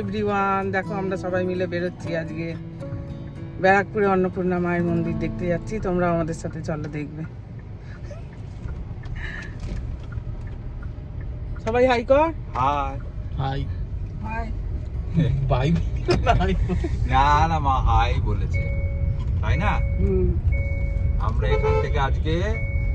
Everyone, দেখো আমরা সবাই মিলে বেরোচ্ছি আজকে ব্যারাকপুরে অন্নপূর্ণা মায়ের মন্দির দেখতে যাচ্ছি। তোমরা আমাদের সাথে চলো, দেখবে। সবাই হাই কর। হাই হাই হাই বাই না না মা হাই বলেছে, তাই না? আমরা এখান থেকে আজকে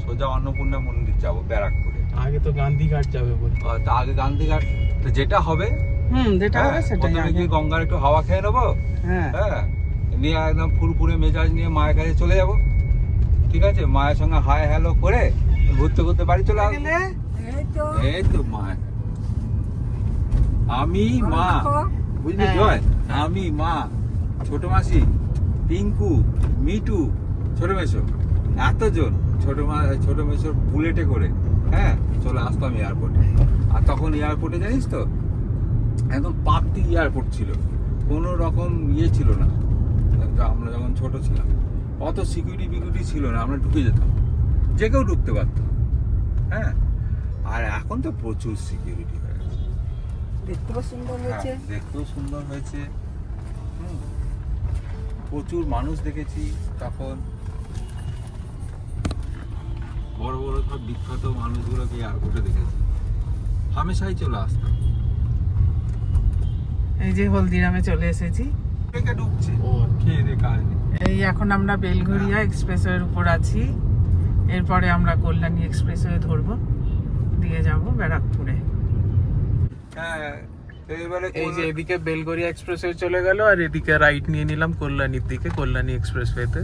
সোজা অন্নপূর্ণা মন্দির যাব ব্যারাকপুরে। আগে তো গান্ধীঘাট যাবে বলে। তা আগে গান্ধীঘাট তো যেটা হবে, যেটা হবে সেটাই প্রথমে আগে। গিয়ে গঙ্গার একটু হাওয়া খেয়ে নেবো, হ্যাঁ হ্যাঁ, নিয়ে একদম ফুরফুরে মেজাজ নিয়ে মায়ের কাছে চলে যাব। ঠিক আছে, মায়ের সঙ্গে হাই হ্যালো করে ঘুরতে ঘুরতে বাড়ি চলে আসবো। গেলে এই তো মা, আমি মা, বুঝলি হ্যাঁ। জয়, আমি মা, ছোট মাসি, টিঙ্কু, মিটু, ছোট মেসো, এতজন ছোট মেসোর বুলেটে করে, হ্যাঁ, চলে আসতাম এয়ারপোর্টে। আর তখন এয়ারপোর্টে জানিস তো একদম পাকতি এয়ারপোর্ট ছিল, কোনো রকম ইয়ে ছিল না। আমরা যখন ছোট ছিলাম অত সিকিউরিটি ছিল না, আমরা ঢুকে যেতাম, যে কেউ ঢুকতে পারতাম। হ্যাঁ, আর এখন তো প্রচুর সিকিউরিটি হয়ে গেছে। দেখতেও সুন্দর হয়েছে। হ্যাঁ, দেখতেও সুন্দর হয়েছে। প্রচুর মানুষ দেখেছি তখন, বড় বড় সব বিখ্যাত মানুষগুলোকে এয়ারপোর্টে দেখেছি, হামেশাই চলে আসতাম। এই যে হলদিরামে চলে এসেছি। কে ঢুকছে ও খেয়ে দে কাজ নেই। এই এখন আমরা বেলঘরিয়া এক্সপ্রেসওয়ের উপর আছি। এরপরে আমরা কল্যাণী এক্সপ্রেসওয়ে ধরবো, দিয়ে যাব ব্যারাকপুরে। হ্যাঁ, এবারে এই যে এদিকে বেলগড়িয়া এক্সপ্রেসওয়ে চলে গেল, আর এদিকে রাইট নিয়ে নিলাম কল্যাণীর দিকে, কল্যাণী এক্সপ্রেসওয়েতে।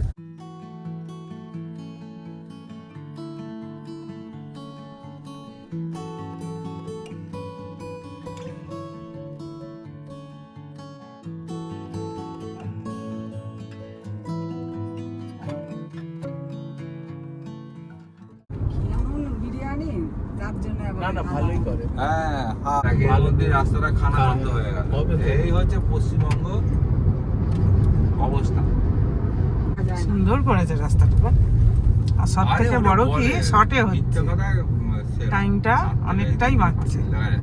বিরিয়ানি তার জন্য না না, ভালোই করে। হ্যাঁ, আগের মধ্যে রাস্তাটা খানা বন্ধ হয়ে গেল। হবে তো। এই হচ্ছে পশ্চিমবঙ্গ অবস্থা। সুন্দর করেছে রাস্তাটা। আর সব আরে থেকে ওটা বড় কি, বলে, শর্টে মিথ্যে হচ্ছে, কথা, টাইমটা অনেকটাই বাঁচছে। হ্যাঁ।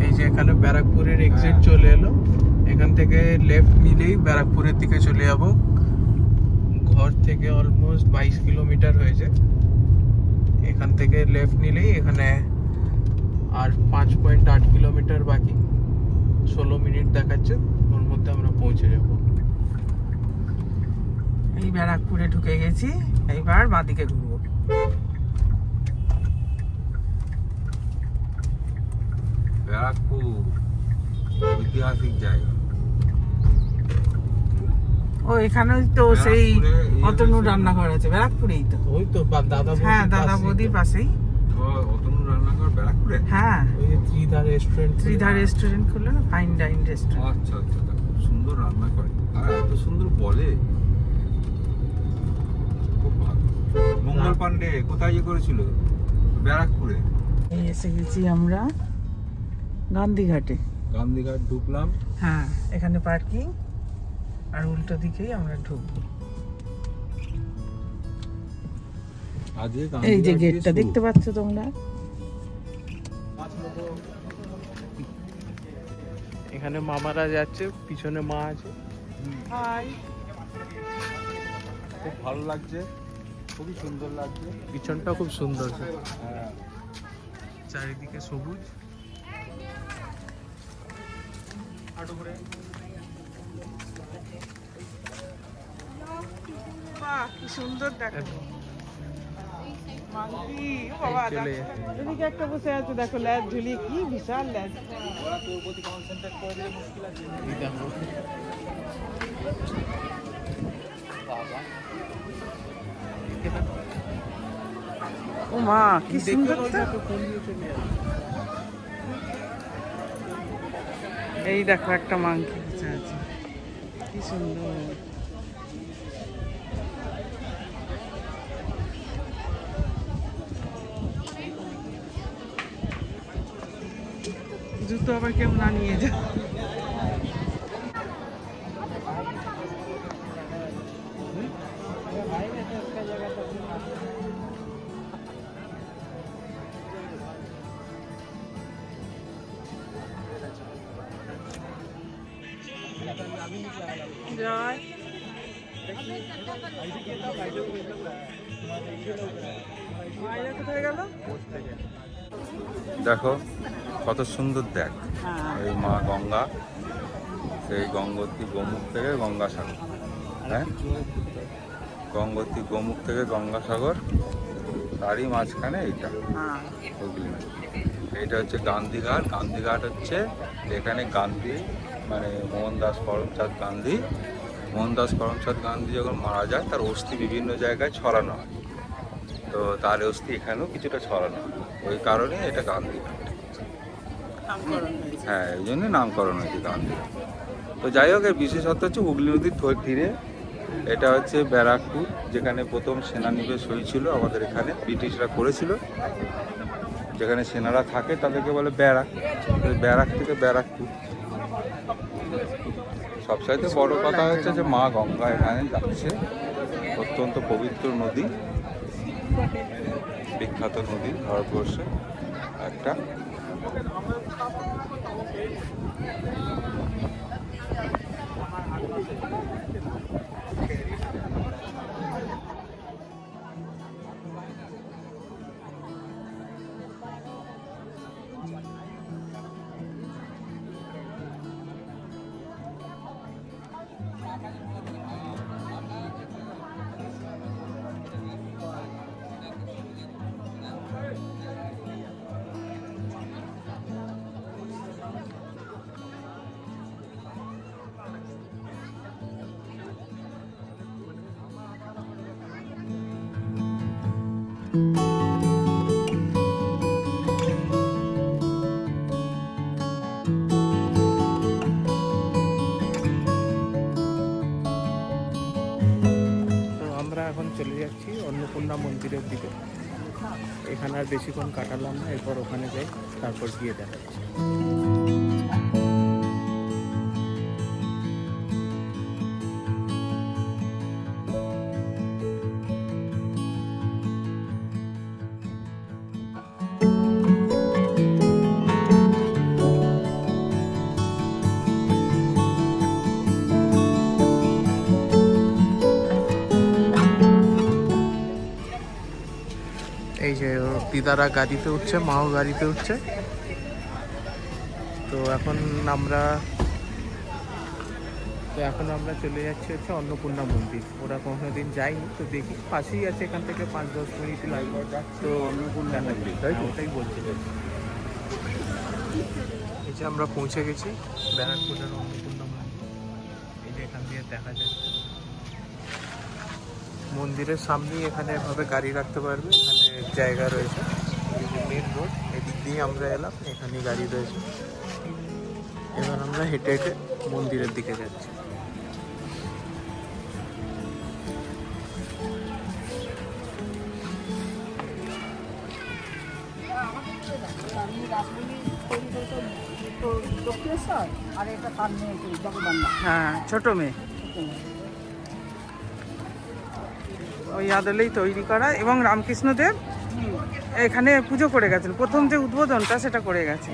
এই যে এখানে ব্যারাকপুরের এক্সিট হ্যাঁ। চলে এলো, এখান থেকে লেফট নিলেই ব্যারাকপুরের দিকে চলে যাব। ঘর থেকে অলমোস্ট 22 কিলোমিটার হয়েছে। এখান থেকে লেফট নিলেই এখানে আর 5.8 কিলোমিটার বাকি, 16 মিনিট দেখাচ্ছে, ওর মধ্যে আমরা পৌঁছে যাব। এই ব্যারাকপুরে ঢুকে গেছি, এইবার বাঁদিকে ঘুরবো। ব্যারাকপুর ঐতিহাসিক জায়গা। ও এখানেই তো সেই অতনুর রান্নাঘর আছে, ব্যারাকপুরেই তো। ওই তো দাদা বৌদির হ্যাঁ, দাদা পাশেই বৌদির তো। পাশেই। অতনু রান্নাঘর ব্যারাকপুরে? হ্যাঁ, ওই যে ত্রিধা রেস্টুরেন্ট। ত্রিধা রেস্টুরেন্ট খুললো না, ফাইন ডাইন রেস্টুরেন্ট। আচ্ছা আচ্ছা, খুব সুন্দর রান্না করে আর এত সুন্দর বলে, খুব ভালো। মঙ্গল পান্ডে কোথায় ইয়ে করেছিল? ব্যারাকপুরে। এই এসে গেছি আমরা গান্ধীঘাটে। গান্ধীঘাট ঢুকলাম। হ্যাঁ, এখানে পার্কিং, আর উল্টো দিকেই আমরা ঢুকবো। আজকে এই যে গান্ধীঘাট দিয়ে গেটটা শুরু। দেখতে পাচ্ছ তোমরা। এখানে মামারা যাচ্ছে, পিছনে মা আছে। হাই। খুব ভালো লাগছে, খুবই সুন্দর লাগছে। পিছনটা খুব সুন্দর, হ্যাঁ, চারিদিকে সবুজ। বাহ, কি সুন্দর দেখো। মাঙ্কি, ও বাবা, চলে দেখো, এদিকে একটা বসে আছে, দেখো ল্যাজ ঝুলিয়ে, কি বিশাল ল্যাজ। ওরা তোর প্রতি কনসেন্ট্রেট করে দিলে মুশকিল আছে। এই দেখো। ও মা, কি সুন্দর তো। এই দেখো একটা মাংকি বসে আছে, কি সুন্দর। জুতো আবার কেউ না নিয়ে যায়। জয় মায়েরা কোথায় গেল? দেখো কত সুন্দর দেখ, এই মা গঙ্গা, সেই গঙ্গোত্রী গোমুখ থেকে গঙ্গাসাগর। হ্যাঁ, গঙ্গোত্রী গোমুখ থেকে গঙ্গাসাগর, তারই মাঝখানে এইটা হুগলি নদী। এইটা হচ্ছে গান্ধীঘাট। গান্ধীঘাট হচ্ছে এখানে গান্ধী মানে মোহনদাস করমচাঁদ গান্ধী, মোহনদাস করমচাঁদ গান্ধী যখন মারা যায় তার অস্থি বিভিন্ন জায়গায় ছড়ানো হয়, তো তার অস্থি এখানেও কিছুটা ছড়ানো হয়, ওই কারণে এটা গান্ধীঘাট। হ্যাঁ, এই জন্যই নামকরণ হয়েছে গান্ধীঘাট। তো যাই হোক, এর বিশেষত্ব হচ্ছে হুগলি নদীর তীরে। এটা হচ্ছে ব্যারাকপুর, যেখানে প্রথম সেনানিবেশ হয়েছিল আমাদের এখানে, ব্রিটিশরা করেছিল। যেখানে সেনারা থাকে তাদেরকে বলে ব্যারাক, ব্যারাক থেকে ব্যারাকপুর। সবচাইতে বড় কথা হচ্ছে যে মা গঙ্গা এখানে যাচ্ছে, অত্যন্ত পবিত্র নদী, বিখ্যাত নদী ভারতবর্ষে একটা। এখন চলে যাচ্ছি অন্নপূর্ণা মন্দিরের দিকে। এখানে আর বেশিক্ষণ কাটালাম না, এরপর ওখানে যাই, তারপর গিয়ে দেখাচ্ছি। এই যে দিদারা গাড়িতে উঠছে, মাও গাড়িতে উঠছে। তো এখন আমরা চলে যাচ্ছি হচ্ছে অন্নপূর্ণা মন্দির। ওরা কোনোদিন যাইনি, তো দেখি পাশেই আছে, এখান থেকে 5-10 মিনিট লাগবে। তো অন্নপূর্ণা মন্দির, তাই তো, ওটাই বলতে চাইছি। এই যে আমরা পৌঁছে গেছি ব্যারাকপুরের অন্নপূর্ণা মন্দির। এই যে এখান দিয়ে দেখা যাচ্ছে মন্দিরের সামনেই, এখানে এভাবে গাড়ি রাখতে পারবে, এখানে জায়গা রয়েছে। এই যে মেন রোড, এদিক দিয়ে আমরা এলাম, এখানেই গাড়ি রয়েছে। এবার আমরা হেঁটে হেঁটে মন্দিরের দিকে যাচ্ছি। হ্যাঁ, ছোট মেয়ে, ওই আদলেই তৈরি করা। এবং রামকৃষ্ণদেব এখানে পুজো করে গেছেন, প্রথম যে উদ্বোধনটা সেটা করে গেছে।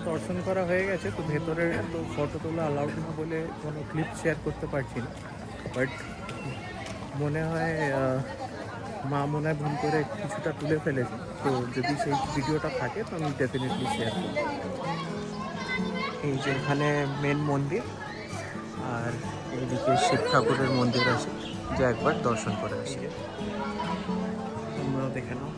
দর্শন করা হয়ে গেছে, তো ভেতরে তো ফটো তোলা অ্যালাউড না বলে কোনো ক্লিপ শেয়ার করতে পারছি না। বাট মনে হয় মা মনে হয় ভুল করে কিছুটা তুলে ফেলেছে, তো যদি সেই ভিডিওটা থাকে তো আমি ডেফিনেটলি শেয়ার করব। এই যে এখানে মেন মন্দির, আর এইদিকে শিব ঠাকুরের মন্দির আছে, যা একবার দর্শন করে আসি। তোমরাও দেখে নাও।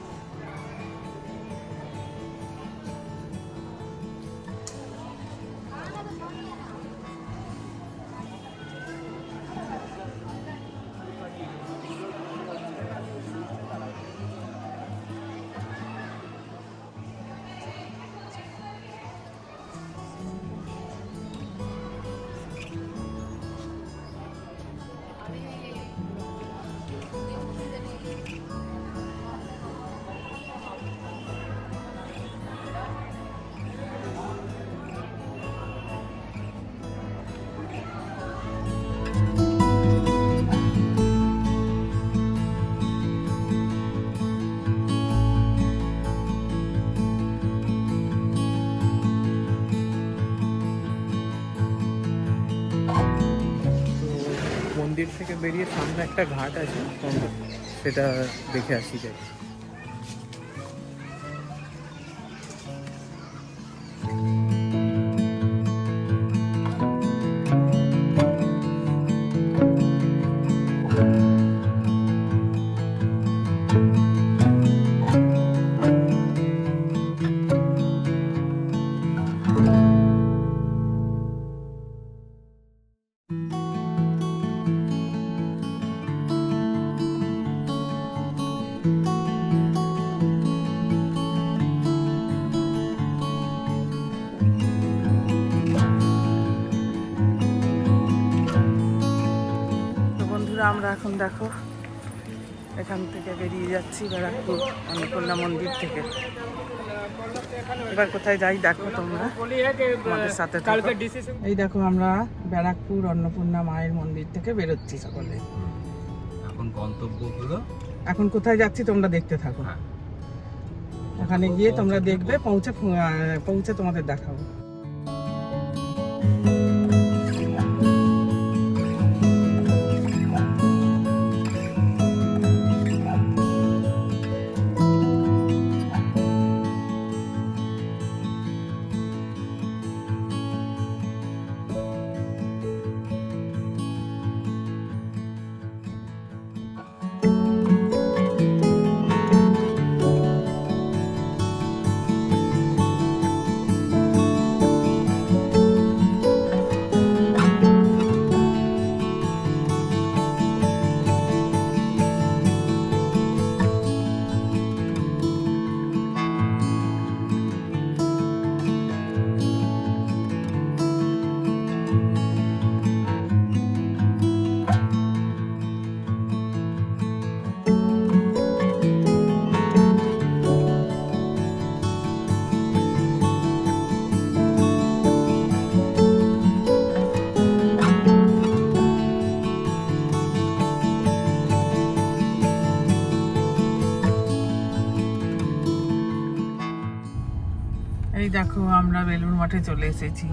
মন্দির থেকে বেরিয়ে সামনে একটা ঘাট আছে, সেটা দেখে আসি যাই। আমরা এখন দেখো এখান থেকে বেরিয়ে যাচ্ছি ব্যারাকপুর অন্নপূর্ণা মন্দির থেকে। এবার কোথায় যাই দেখো তোমরা, আমাদের সাথে থাকো। এই দেখো আমরা ব্যারাকপুর অন্নপূর্ণা মায়ের মন্দির থেকে বেরোচ্ছি সকলে। এখন গন্তব্য হলো, এখন কোথায় যাচ্ছি তোমরা দেখতে থাকো। ওখানে গিয়ে তোমরা দেখবে, পৌঁছে তোমাদের দেখাবো। এই দেখো আমরা বেলুড় মঠে চলে এসেছি,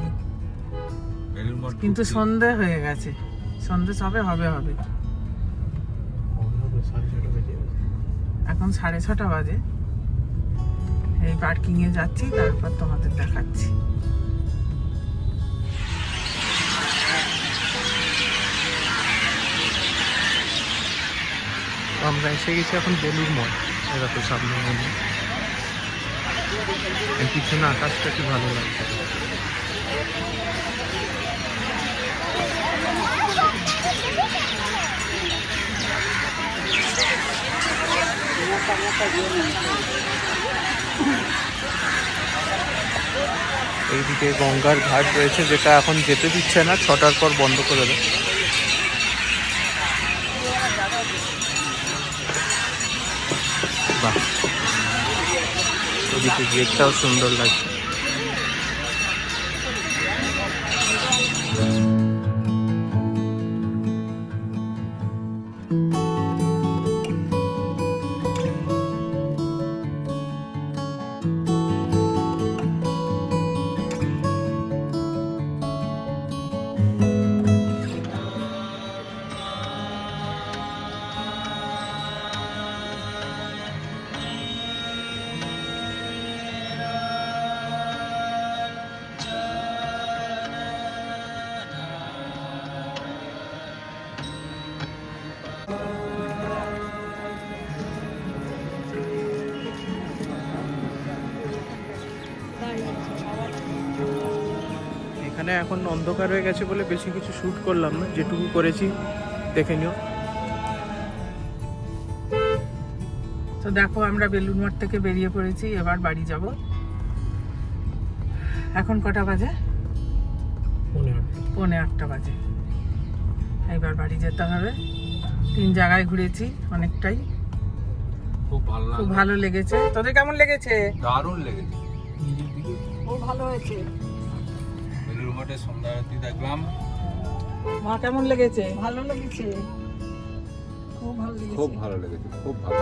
কিন্তু সন্ধে হয়ে গেছে। সন্ধে সবে হবে এখন 6:30 বাজে। এই পার্কিং এ যাচ্ছি, তারপর তোমাদের দেখাচ্ছি। আমরা এসে গেছি এখন বেলুড় মঠ। এরা তো সামনে মন্দির, পিছনে আকাশটা কি ভালো লাগছে। এইদিকে গঙ্গার ঘাট রয়েছে, যেটা এখন যেতে দিচ্ছে না, 6টার পর বন্ধ করে দেয়। বাহ, ওদিকে গেটটাও সুন্দর লাগছে। এখানে এখন অন্ধকার হয়ে গেছে বলে বেশি কিছু শ্যুট করলাম না, যেটুকু করেছি দেখে নিও। তো দেখো আমরা বেলুড় মঠ থেকে বেরিয়ে পড়েছি, এবার বাড়ি যাব। এখন কটা বাজে? 7:45 বাজে। এবার বাড়ি যেতে হবে। 3 জায়গায় ঘুরেছি, অনেকটাই, খুব ভালো খুব লাগলো, ভালো লেগেছে। তোদের কেমন লেগেছে? দারুণ লেগেছে। খুব ভালো হয়েছে। বেলুড় মঠে সন্ধ্যা আরতি দেখলাম, মা কেমন লেগেছে? ভালো লেগেছে, খুব ভালো খুব লেগেছে। ভালো লেগেছে, খুব ভালো।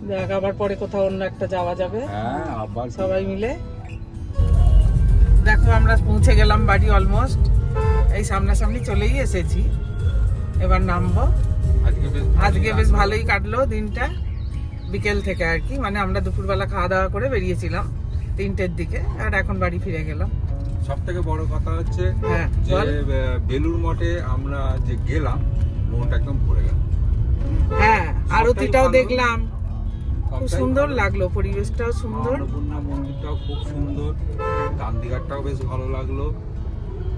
দেখ আবার পরে কোথাও অন্য একটা যাওয়া যাবে হ্যাঁ, আবার সবাই মিলে। দেখো আমরা পৌঁছে গেলাম বাড়ি অলমোস্ট, এই সামনাসামনি চলেই এসেছি। এবার নামবো। আজকে বেশ ভালোই কাটলো দিনটা, বিকেল থেকে আর কি, মানে আমরা দুপুরবেলা খাওয়া দাওয়া করে বেরিয়েছিলাম 3টের দিকে, আর এখন বাড়ি ফিরে গেলাম। সব থেকে বড় কথা হচ্ছে হ্যাঁ, যে বল। বেলুড় মঠে আমরা যে গেলাম, মনটা একদম ভরে গেল। হ্যাঁ, আরতিটাও ভালো। দেখলাম, খুব সবটাই সুন্দর ভালো। লাগলো, পরিবেশটাও সুন্দর। অন্নপূর্ণা মন্দিরটাও খুব সুন্দর, গান্ধীঘাটটাও বেশ ভালো লাগলো।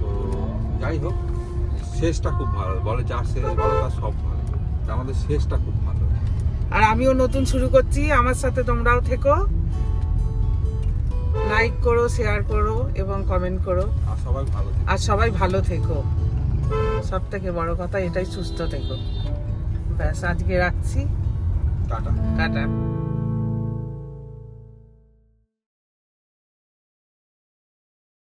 তো যাই হোক, শেষটা খুব ভালো, বলে যার শেষ ভালো তার সব ভালো, তা আমাদের শেষটা খুব ভালো। আর আমিও নতুন শুরু করছি, আমার সাথে তোমরাও থেকো, লাইক করো, শেয়ার করো এবং কমেন্ট করো। আর সবাই ভালো থাকে। আর সবাই ভালো থেকো, সব থেকে বড় কথা এটাই, সুস্থ থেকো। ব্যাস আজকে রাখছি, টাটা। টাটা।